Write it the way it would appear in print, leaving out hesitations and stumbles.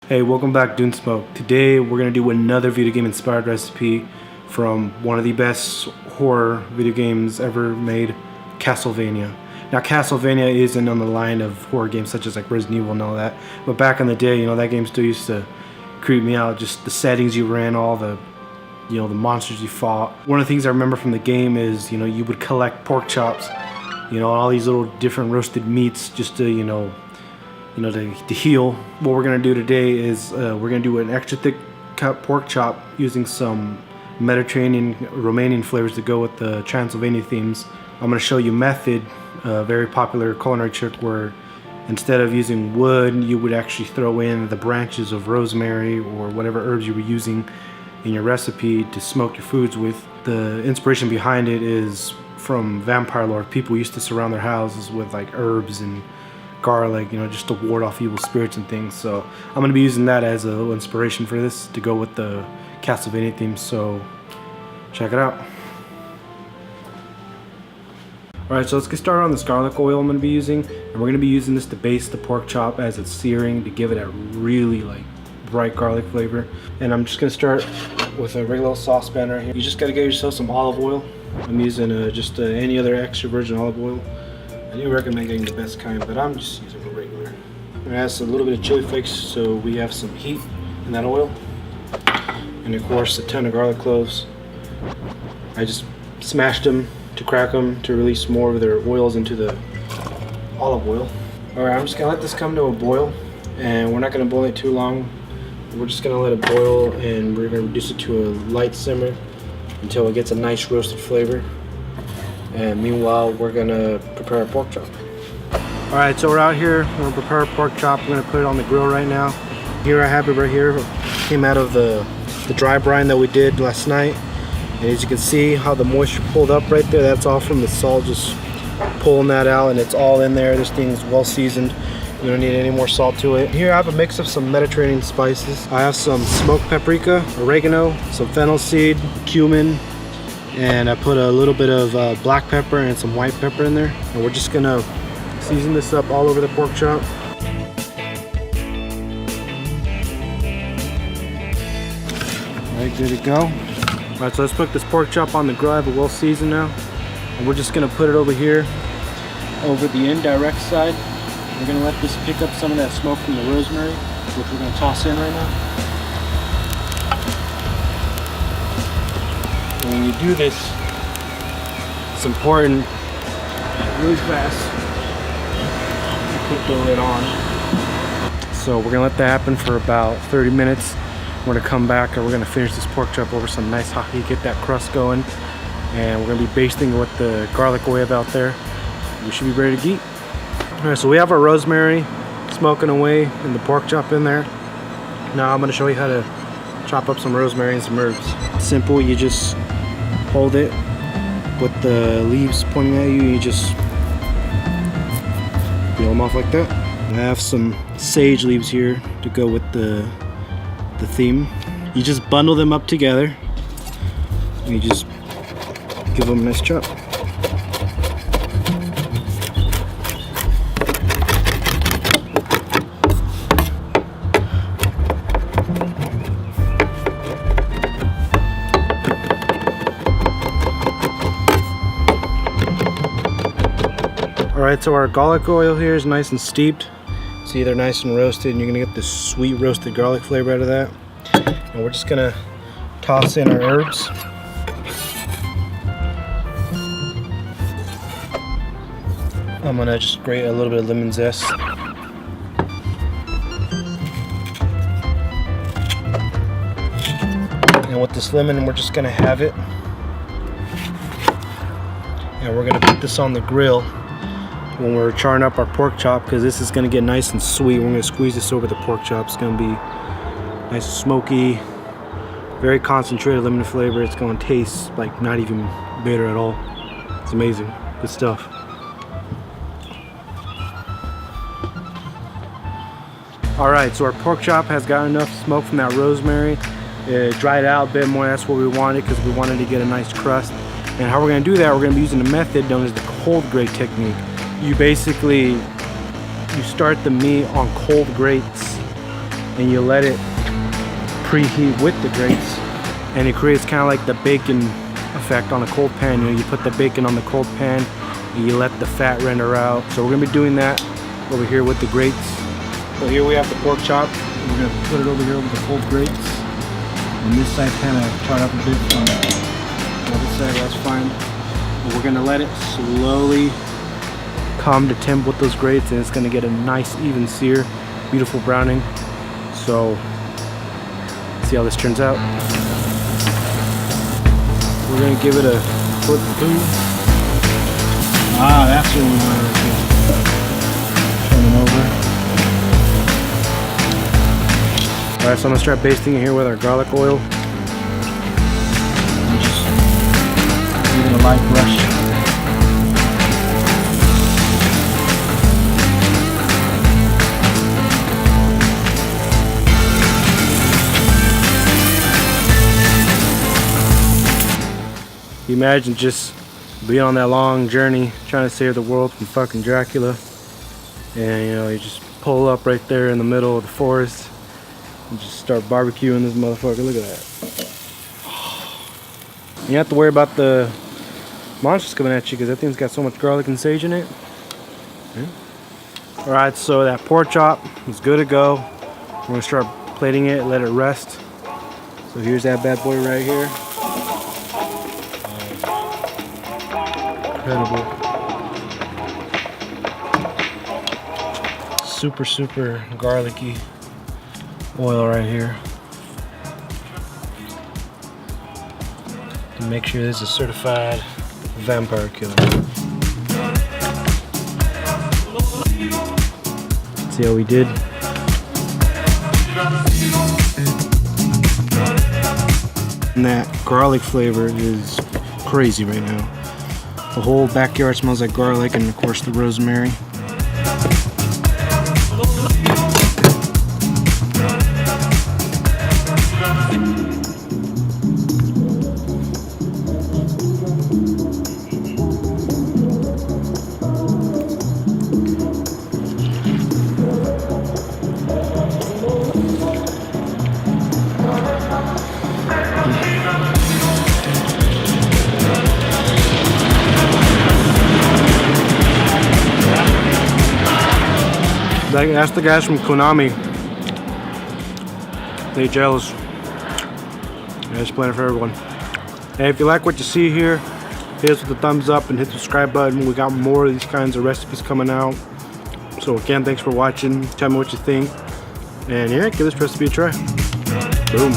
Hey, welcome back, Dune Smoke. Today we're gonna do another video game inspired recipe from one of the best horror video games ever made, Castlevania. Now Castlevania isn't on the line of horror games such as like Resident Evil and all that, but back in the day, that game still used to creep me out. Just the settings you ran, all the the monsters you fought. One of the things I remember from the game is you would collect pork chops, all these little different roasted meats just to to heal. What we're gonna do today is we're gonna do an extra thick cut pork chop using some Mediterranean, Romanian flavors to go with the Transylvania themes. I'm gonna show you method, a very popular culinary trick where instead of using wood, you would actually throw in the branches of rosemary or whatever herbs you were using in your recipe to smoke your foods with. The inspiration behind it is from vampire lore. People used to surround their houses with like herbs and garlic, just to ward off evil spirits and things. So I'm going to be using that as a little inspiration for this to go with the Castlevania theme, so check it out. Alright, so let's get started on this garlic oil I'm going to be using, and we're going to be using this to baste the pork chop as it's searing to give it a really bright garlic flavor. And I'm just going to start with a regular saucepan right here. You just got to get yourself some olive oil. I'm using just any other extra virgin olive oil. I do recommend getting the best kind, but I'm just using a regular. I'm gonna add a little bit of chili flakes so we have some heat in that oil. And of course, a ton of garlic cloves. I just smashed them to crack them to release more of their oils into the olive oil. Alright, I'm just gonna let this come to a boil, and we're not gonna boil it too long. We're just gonna let it boil, and we're gonna reduce it to a light simmer until it gets a nice roasted flavor. And meanwhile, we're gonna prepare a pork chop. Alright, so we're out here, we're gonna prepare a pork chop. We're gonna put it on the grill right now. Here I have it right here. It came out of the dry brine that we did last night. And as you can see how the moisture pulled up right there, that's all from the salt just pulling that out, and it's all in there. This thing's well seasoned. You don't need any more salt to it. Here I have a mix of some Mediterranean spices. I have some smoked paprika, oregano, some fennel seed, cumin, and I put a little bit of black pepper and some white pepper in there. And we're just gonna season this up all over the pork chop. Alright, good to go. Alright, so let's put this pork chop on the grill. I have it well seasoned now. And we're just gonna put it over here, over the indirect side. We're gonna let this pick up some of that smoke from the rosemary, which we're gonna toss in right now. When you do this, it's important, really fast, you put the lid on. So we're gonna let that happen for about 30 minutes. We're gonna come back and we're gonna finish this pork chop over some nice hot heat, get that crust going, and we're gonna be basting it with the garlic we have out there. We should be ready to eat. All right, so we have our rosemary smoking away and the pork chop in there. Now I'm gonna show you how to chop up some rosemary and some herbs. Simple, you just hold it with the leaves pointing at you. You just peel them off like that. I have some sage leaves here to go with the theme. You just bundle them up together and you just give them a nice chop. Alright, so our garlic oil here is nice and steeped. See, they're nice and roasted, and you're gonna get this sweet roasted garlic flavor out of that. And we're just gonna toss in our herbs. I'm gonna just grate a little bit of lemon zest. And with this lemon, we're just gonna have it. And we're gonna put this on the grill when we're charring up our pork chop, because this is going to get nice and sweet. We're going to squeeze this over the pork chop. It's going to be nice and smoky, very concentrated lemon flavor. It's going to taste like not even bitter at all. It's amazing. Good stuff. Alright, so our pork chop has got enough smoke from that rosemary. It dried out a bit more. That's what we wanted, because we wanted to get a nice crust. And how we're going to do that, we're going to be using a method known as the cold grate technique. You basically, you start the meat on cold grates and you let it preheat with the grates, and it creates kind of like the bacon effect on a cold pan. You know, you put the bacon on the cold pan and you let the fat render out. So we're gonna be doing that over here with the grates. So here we have the pork chop. We're gonna put it over here with the cold grates. And this side kind of charred up a bit from the other side, that's fine. But we're gonna let it slowly come to temp with those grates, and it's gonna get a nice even sear, beautiful browning. So let's see how this turns out. We're gonna give it a flip through. Ah, that's what we wanted to do. Turn it over. Alright, so I'm gonna start basting it here with our garlic oil. I'm just giving it a light brush. You imagine just being on that long journey trying to save the world from fucking Dracula, and you know, you just pull up right there in the middle of the forest and just start barbecuing this motherfucker. Look at that. You don't have to worry about the monsters coming at you because that thing's got so much garlic and sage in it. Yeah. Alright, so that pork chop is good to go. We're gonna start plating it, let it rest. So here's that bad boy right here. Incredible. Super garlicky oil right here. And make sure this is certified vampire killer. See how we did? And that garlic flavor is crazy right now. The whole backyard smells like garlic, and of course the rosemary. That's the guys from Konami. They jealous. Yeah, it's playing for everyone. Hey, if you like what you see here, hit us with a thumbs up and hit the subscribe button. We got more of these kinds of recipes coming out. So again, thanks for watching. Tell me what you think. And yeah, give this recipe a try. Boom.